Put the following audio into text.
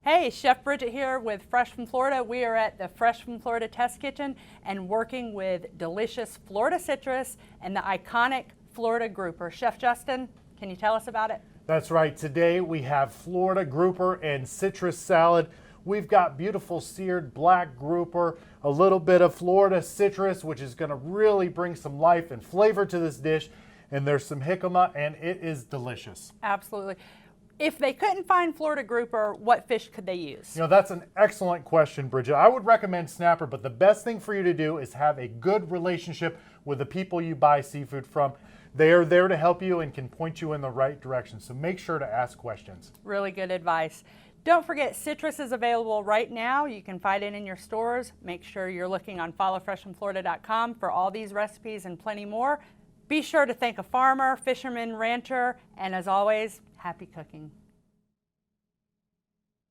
Hey, Chef Bridget here with Fresh from Florida. We are at the Fresh from Florida Test Kitchen and working with delicious Florida citrus and the iconic Florida grouper. Chef Justin, can you tell us about it? That's right. Today we have Florida grouper and citrus salad. We've got beautiful seared black grouper, a little bit of Florida citrus, which is going to really bring some life and flavor to this dish. And there's some jicama, and it is delicious. Absolutely. If they couldn't find Florida grouper, what fish could they use? You know, that's an excellent question, Bridget. I would recommend snapper, but the best thing for you to do is have a good relationship with the people you buy seafood from. They are there to help you and can point you in the right direction, so make sure to ask questions. Really good advice. Don't forget, citrus is available right now. You can find it in your stores. Make sure you're looking on followfreshfromflorida.com for all these recipes and plenty more. Be sure to thank a farmer, fisherman, rancher, and as always, happy cooking.